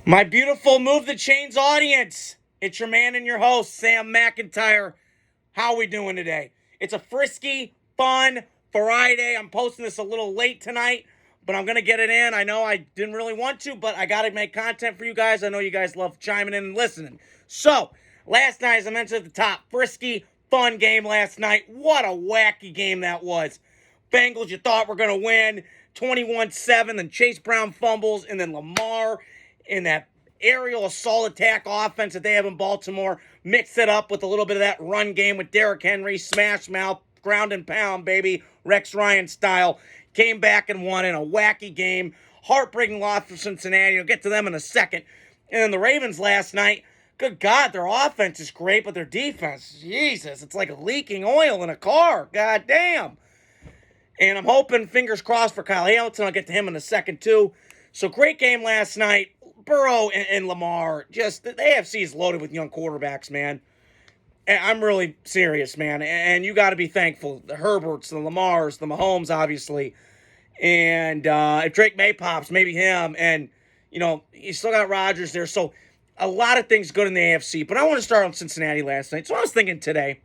My beautiful Move the Chains audience, it's your man and your host, Sam McIntyre. How are we doing today? It's a frisky, fun Friday. I'm posting this a little late tonight, but I'm going to get it in. I know I didn't really want to, but I got to make content for you guys. I know you guys love chiming in and listening. So, last night, as I mentioned at the top, frisky, fun game last night. What a wacky game that was. Bengals, you thought were going to win 21-7, then Chase Brown fumbles, and then Lamar in that aerial assault attack offense that they have in Baltimore, mix it up with a little bit of that run game with Derrick Henry, smash mouth, ground and pound, baby, Rex Ryan style. Came back and won in a wacky game. Heartbreaking loss for Cincinnati. I'll get to them in a second. And then the Ravens last night, good God, their offense is great, but their defense, Jesus, it's like leaking oil in a car. God damn. And I'm hoping, fingers crossed for Kyle Hamilton. I'll get to him in a second, too. So, great game last night. Burrow and Lamar, just the AFC is loaded with young quarterbacks, man. And I'm really serious, man. And you got to be thankful. The Herberts, the Lamars, the Mahomes, obviously. And if Drake May pops, maybe him. And, you know, you still got Rodgers there. So, a lot of things good in the AFC. But I want to start on Cincinnati last night. So, I was thinking today,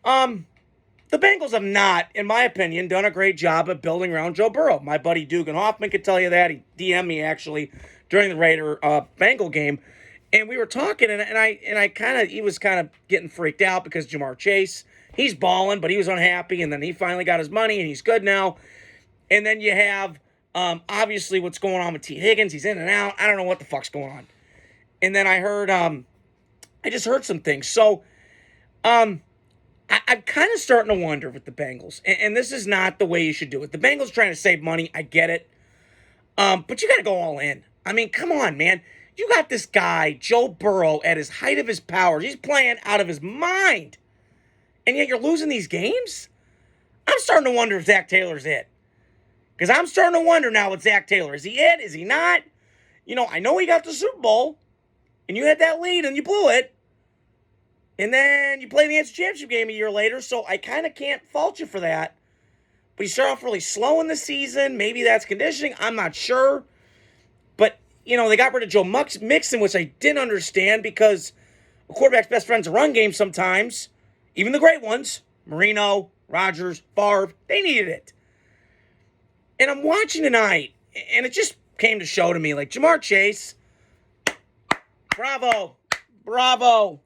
the Bengals have not, in my opinion, done a great job of building around Joe Burrow. My buddy Dugan Hoffman could tell you that. He DM'd me, actually, during the Raider Bengal game, and we were talking, and he was kind of getting freaked out because Jamar Chase, he's balling, but he was unhappy, and then he finally got his money, and he's good now. And then you have, obviously, what's going on with T. Higgins. He's in and out. I don't know what the fuck's going on. And then I heard, I just heard some things. So, I'm kind of starting to wonder with the Bengals, and this is not the way you should do it. The Bengals trying to save money, I get it, but you got to go all in. I mean, come on, man. You got this guy, Joe Burrow, at his height of his powers. He's playing out of his mind. And yet you're losing these games? I'm starting to wonder if Zach Taylor's it. Because I'm starting to wonder now with Zach Taylor. Is he it? Is he not? You know, I know he got the Super Bowl. And you had that lead and you blew it. And then you play the NFC Championship game a year later. So I kind of can't fault you for that. But you start off really slow in the season. Maybe that's conditioning. I'm not sure. But, you know, they got rid of Joe Mixon, which I didn't understand because a quarterback's best friend's a run game sometimes. Even the great ones, Marino, Rodgers, Favre, they needed it. And I'm watching tonight, and it just came to show to me, like, Jamar Chase, bravo, bravo.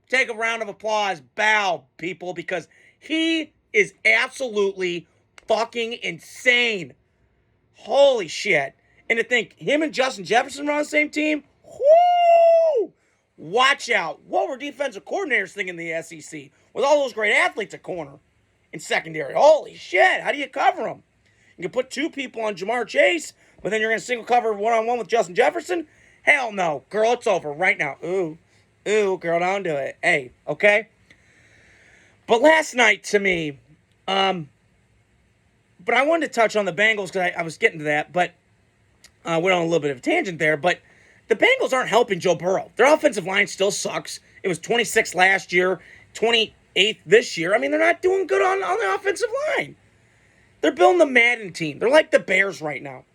Take a round of applause, bow, people, because he is absolutely fucking insane. Holy shit. And to think him and Justin Jefferson were on the same team, whoo! Watch out. What were defensive coordinators thinking in the SEC with all those great athletes at corner and secondary? Holy shit, how do you cover them? You can put two people on Jamar Chase, but then you're going to single cover one-on-one with Justin Jefferson? Hell no. Girl, it's over right now. Ooh, girl, don't do it. Hey, okay? But last night, to me, but I wanted to touch on the Bengals because I was getting to that, but went on a little bit of a tangent there, but the Bengals aren't helping Joe Burrow. Their offensive line still sucks. It was 26th last year, 28th this year. I mean, they're not doing good on the offensive line. They're building the Madden team. They're like the Bears right now.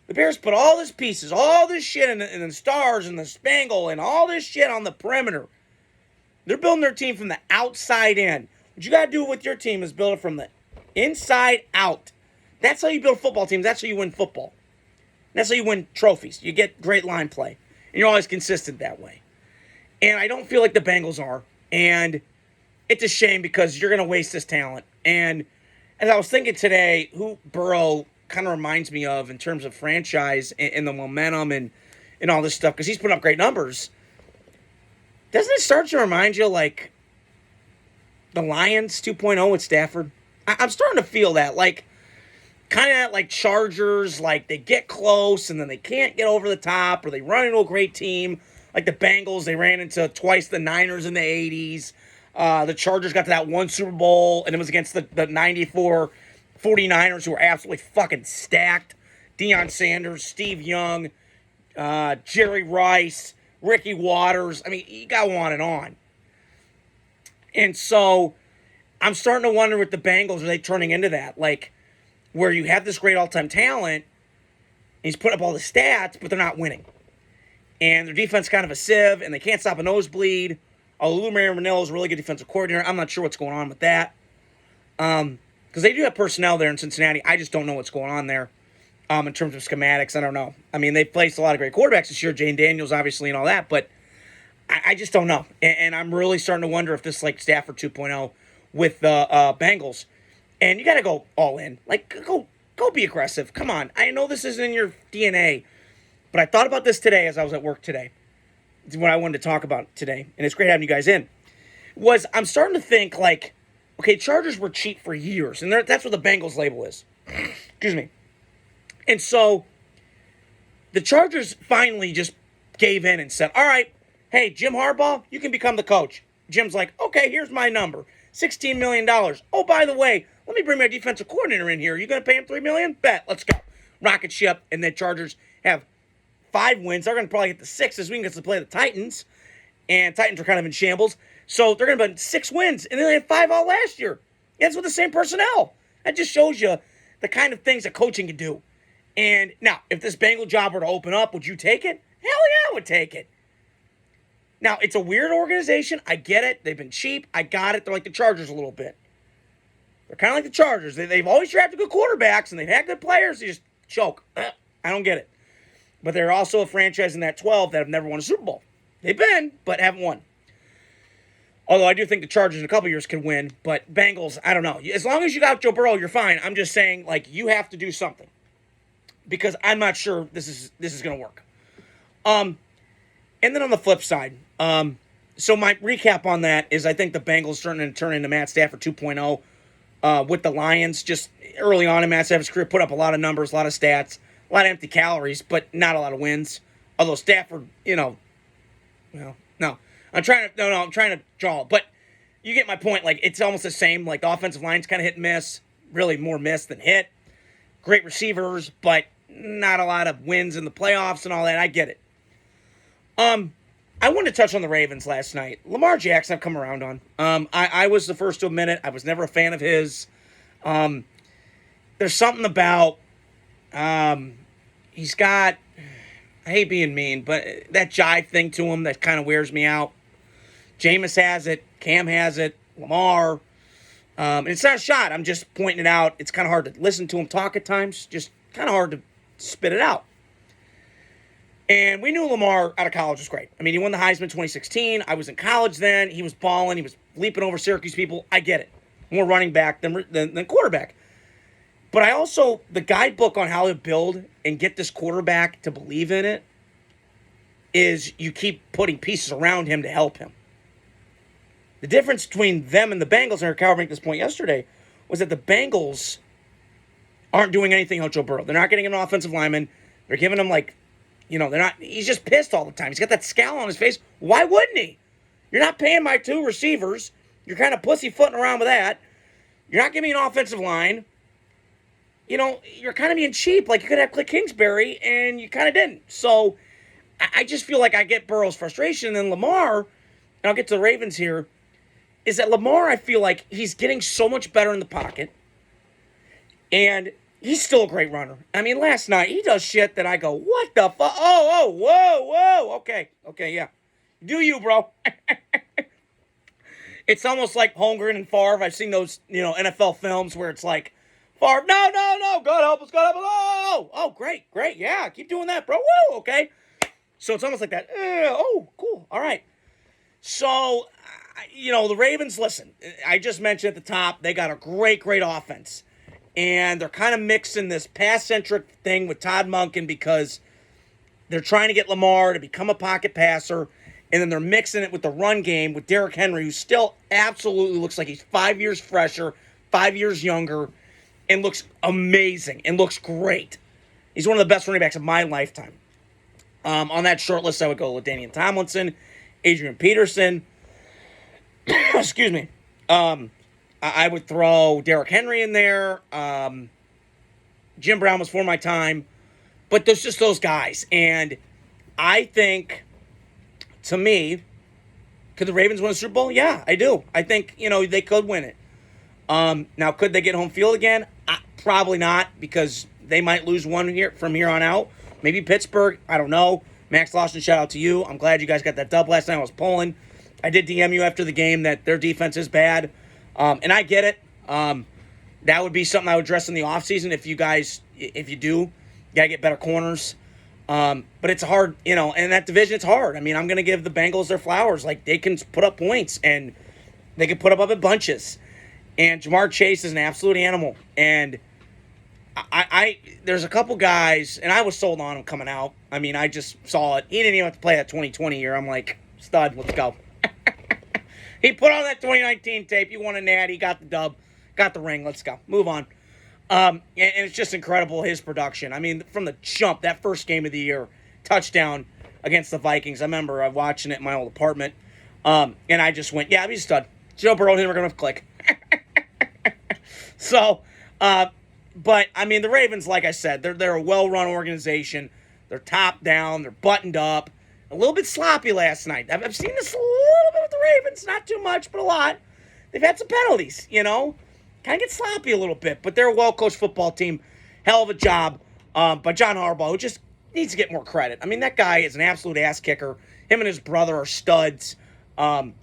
The Bears put all this pieces, all this shit in the stars and the spangle and all this shit on the perimeter. They're building their team from the outside in. What you got to do with your team is build it from the inside out. That's how you build football teams. That's how you win football. That's how you win trophies. You get great line play. And you're always consistent that way. And I don't feel like the Bengals are. And it's a shame because you're going to waste this talent. And as I was thinking today, who Burrow kind of reminds me of in terms of franchise and the momentum and all this stuff, because he's putting up great numbers. Doesn't it start to remind you like the Lions 2.0 with Stafford? I'm starting to feel that. Like, kind of like Chargers, like they get close and then they can't get over the top, or they run into a great team. Like the Bengals, they ran into twice the Niners in the 80s. The Chargers got to that one Super Bowl, and it was against the 94 49ers, who were absolutely fucking stacked. Deion Sanders, Steve Young, Jerry Rice, Ricky Waters. I mean, you got on and on. And so I'm starting to wonder with the Bengals, are they turning into that? Like, where you have this great all-time talent, and he's putting up all the stats, but they're not winning. and their defense is kind of a sieve, and they can't stop a nosebleed. Although Lou Manillo is a really good defensive coordinator, I'm not sure what's going on with that. Because they do have personnel there in Cincinnati. I just don't know what's going on there in terms of schematics. I don't know. I mean, they've placed a lot of great quarterbacks this year, Jane Daniels, obviously, and all that, but I just don't know. And I'm really starting to wonder if this is like Stafford 2.0 with the Bengals. And you got to go all in. Like, go be aggressive. Come on. I know this isn't in your DNA, but I thought about this today as I was at work today. It's what I wanted to talk about today, and it's great having you guys in. I'm starting to think, like, okay, Chargers were cheap for years, and that's what the Bengals label is. Excuse me. And so the Chargers finally just gave in and said, all right, hey, Jim Harbaugh, you can become the coach. Jim's like, okay, here's my number, $16 million. Oh, by the way, let me bring my defensive coordinator in here. You going to pay him $3 million? Bet. Let's go. Rocket ship. And the Chargers have 5 wins. They're going to probably get the 6 this week because they play the Titans. And Titans are kind of in shambles. So they're going to have 6 wins. And they had 5 all last year. And it's with the same personnel. That just shows you the kind of things that coaching can do. And now, if this Bengal job were to open up, would you take it? Hell yeah, I would take it. Now, it's a weird organization. I get it. They've been cheap. I got it. They're like the Chargers a little bit. They're kind of like the Chargers. They've always drafted good quarterbacks, and they've had good players. They just choke. I don't get it. But they're also a franchise in that 12 that have never won a Super Bowl. They've been, but haven't won. Although I do think the Chargers in a couple years can win. But Bengals, I don't know. As long as you got Joe Burrow, you're fine. I'm just saying, like, you have to do something. Because I'm not sure this is going to work. And then on the flip side, so my recap on that is I think the Bengals are starting to turn into Matt Stafford 2.0 with the Lions. Just early on in Matt Stafford's career, put up a lot of numbers, a lot of stats, a lot of empty calories, but not a lot of wins. Although Stafford, no. I'm trying to draw. But you get my point. Like, it's almost the same. Like, the offensive line's kind of hit and miss. Really more miss than hit. Great receivers, but not a lot of wins in the playoffs and all that. I get it. I wanted to touch on the Ravens last night. Lamar Jackson, I've come around on. I was the first to admit it. I was never a fan of his. There's something about he's got, I hate being mean, but that jive thing to him that kind of wears me out. Jameis has it. Cam has it. Lamar. And it's not a shot. I'm just pointing it out. It's kind of hard to listen to him talk at times. Just kind of hard to spit it out. And we knew Lamar out of college was great. I mean, he won the Heisman in 2016. I was in college then. He was balling. He was leaping over Syracuse people. I get it. More running back than quarterback. But I also, the guidebook on how to build and get this quarterback to believe in it is you keep putting pieces around him to help him. The difference between them and the Bengals, and Kyle made this point yesterday, was that the Bengals aren't doing anything on Joe Burrow. They're not getting an offensive lineman. They're giving him they're not, he's just pissed all the time. He's got that scowl on his face. Why wouldn't he? You're not paying my 2 receivers. You're kind of pussyfooting around with that. You're not giving me an offensive line. You're kind of being cheap. Like, you could have Cliff Kingsbury, and you kind of didn't. So, I just feel like I get Burrow's frustration. And then Lamar, and I'll get to the Ravens here, is that Lamar, I feel like he's getting so much better in the pocket. And he's still a great runner. I mean, last night, he does shit that I go, what the fuck? Oh, whoa. Okay, yeah. Do you, bro. It's almost like Holmgren and Favre. I've seen those, NFL films where it's like, Favre, no. God help us. Oh, great. Yeah, keep doing that, bro. Woo, okay. So it's almost like that. Oh, cool. All right. So, the Ravens, listen, I just mentioned at the top, they got a great offense. And they're kind of mixing this pass-centric thing with Todd Monken because they're trying to get Lamar to become a pocket passer. And then they're mixing it with the run game with Derrick Henry, who still absolutely looks like he's 5 years fresher, 5 years younger, and looks amazing and looks great. He's one of the best running backs of my lifetime. On that short list, I would go with Daniel Tomlinson, Adrian Peterson. Excuse me. I would throw Derrick Henry in there. Jim Brown was for my time. But there's just those guys. And I think, to me, could the Ravens win a Super Bowl? Yeah, I do. I think, they could win it. Now, could they get home field again? Probably not, because they might lose one from here on out. Maybe Pittsburgh. I don't know. Max Lawson, shout out to you. I'm glad you guys got that dub last night. I was pulling. I did DM you after the game that their defense is bad. And I get it. That would be something I would address in the offseason if you do. You got to get better corners. But it's hard, and that division, it's hard. I mean, I'm going to give the Bengals their flowers. Like, they can put up points, and they can put up in bunches. And Jamar Chase is an absolute animal. And there's a couple guys, and I was sold on him coming out. I mean, I just saw it. He didn't even have to play that 2020 year. I'm like, stud, let's go. He put on that 2019 tape. He won a natty, got the dub, got the ring. Let's go. Move on. And it's just incredible, his production. I mean, from the jump, that first game of the year, touchdown against the Vikings. I remember watching it in my old apartment. And I just went, yeah, he's a stud. Joe Burrow and him are going to click. So, but, I mean, the Ravens, like I said, they're a well-run organization. They're top down. They're buttoned up. A little bit sloppy last night. I've seen this a little bit with the Ravens. Not too much, but a lot. They've had some penalties, Kind of get sloppy a little bit. But they're a well-coached football team. Hell of a job by John Harbaugh, who just needs to get more credit. I mean, that guy is an absolute ass kicker. Him and his brother are studs. Got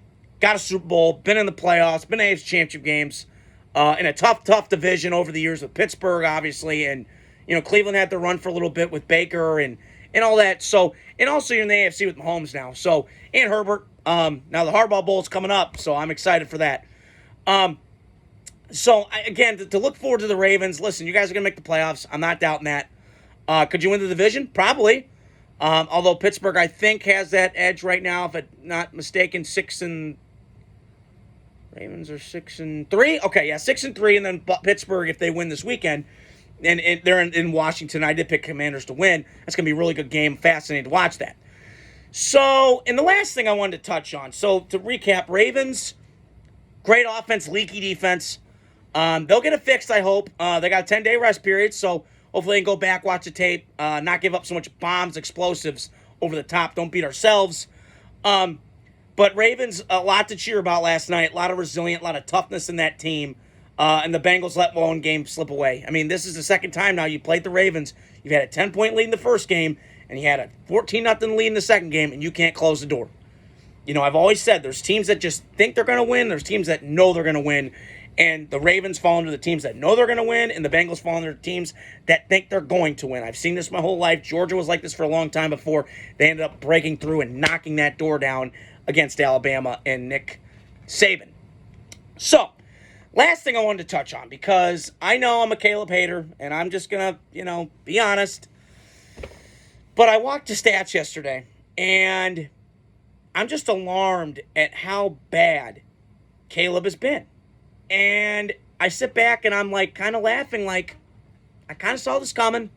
a Super Bowl, been in the playoffs, been in AFC Championship games. In a tough division over the years with Pittsburgh, obviously, and Cleveland had to run for a little bit with Baker and all that. So, and also you're in the AFC with Mahomes now. So, and Herbert. Now the Harbaugh Bowl is coming up, so I'm excited for that. Again, to look forward to the Ravens. Listen, you guys are gonna make the playoffs. I'm not doubting that. Could you win the division? Probably. Although Pittsburgh, I think, has that edge right now, if I'm not mistaken. Ravens are 6-3. Okay, yeah, 6-3, and then Pittsburgh, if they win this weekend, and they're in Washington. I did pick Commanders to win. That's going to be a really good game. Fascinating to watch that. So, and the last thing I wanted to touch on. So, to recap, Ravens, great offense, leaky defense. They'll get it fixed, I hope. They got a 10-day rest period, so hopefully they can go back, watch the tape, not give up so much bombs, explosives over the top. Don't beat ourselves. But Ravens, a lot to cheer about last night. A lot of resilience, a lot of toughness in that team. And the Bengals let one game slip away. I mean, this is the second time now you played the Ravens. You've had a 10-point lead in the first game, and you had a 14-0 lead in the second game, and you can't close the door. I've always said there's teams that just think they're going to win. There's teams that know they're going to win. And the Ravens fall into the teams that know they're going to win, and the Bengals fall into the teams that think they're going to win. I've seen this my whole life. Georgia was like this for a long time before they ended up breaking through and knocking that door down against Alabama and Nick Saban. So, last thing I wanted to touch on, because I know I'm a Caleb hater, and I'm just going to, be honest. But I walked the stats yesterday, and I'm just alarmed at how bad Caleb has been. And I sit back and I'm like kind of laughing, like I kind of saw this coming.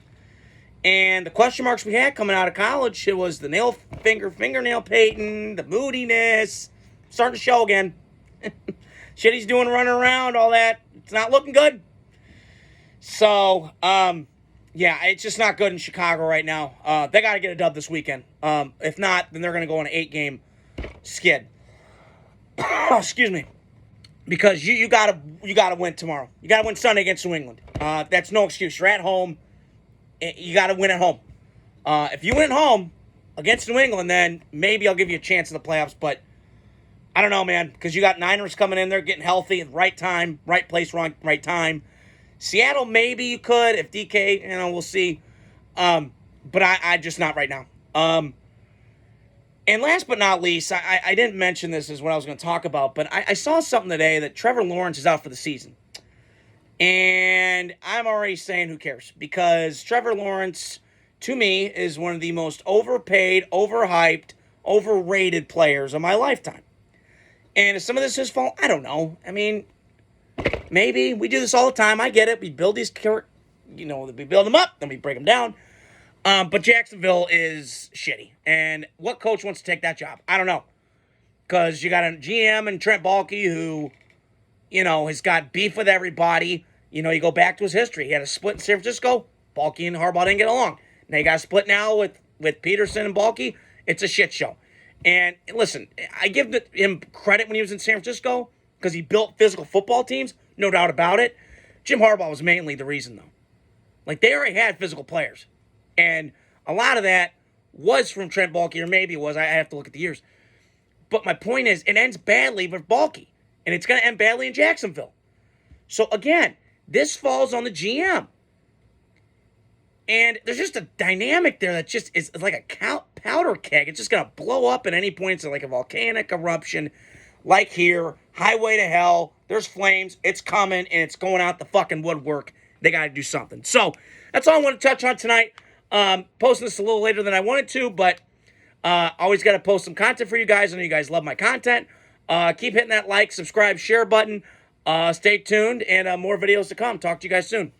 And the question marks we had coming out of college, it was the fingernail painting, the moodiness, starting to show again. Shit he's doing running around, all that. It's not looking good. So, yeah, it's just not good in Chicago right now. They got to get a dub this weekend. If not, then they're going to go on an 8-game skid. Excuse me. Because you gotta win tomorrow. You gotta win Sunday against New England. That's no excuse. You're at home. You gotta win at home. If you win at home against New England, then maybe I'll give you a chance in the playoffs. But I don't know, man, because you got Niners coming in there, getting healthy at the right time, right place, right time. Seattle, maybe you could if DK. We'll see. But I just not right now. And last but not least, I didn't mention this as what I was going to talk about, but I saw something today that Trevor Lawrence is out for the season. And I'm already saying who cares, because Trevor Lawrence, to me, is one of the most overpaid, overhyped, overrated players of my lifetime. And is some of this his fault? I don't know. I mean, maybe. We do this all the time. I get it. We build these, we build them up, then we break them down. But Jacksonville is shitty. And what coach wants to take that job? I don't know. Because you got a GM and Trent Baalke who, has got beef with everybody. You go back to his history. He had a split in San Francisco. Baalke and Harbaugh didn't get along. Now you got a split now with Peterson and Baalke. It's a shit show. And listen, I give him credit when he was in San Francisco because he built physical football teams. No doubt about it. Jim Harbaugh was mainly the reason, though. Like, they already had physical players. And a lot of that was from Trent Baalke, or maybe it was. I have to look at the years. But my point is, it ends badly with Baalke, and it's going to end badly in Jacksonville. So again, this falls on the GM. And there's just a dynamic there that just is like a powder keg. It's just going to blow up at any point. It's like a volcanic eruption. Like here, highway to hell. There's flames. It's coming, and it's going out the fucking woodwork. They got to do something. So that's all I want to touch on tonight. Posting this a little later than I wanted to, but always got to post some content for you guys. I know you guys love my content. Keep hitting that like, subscribe, share button. Stay tuned, and more videos to come. Talk to you guys soon.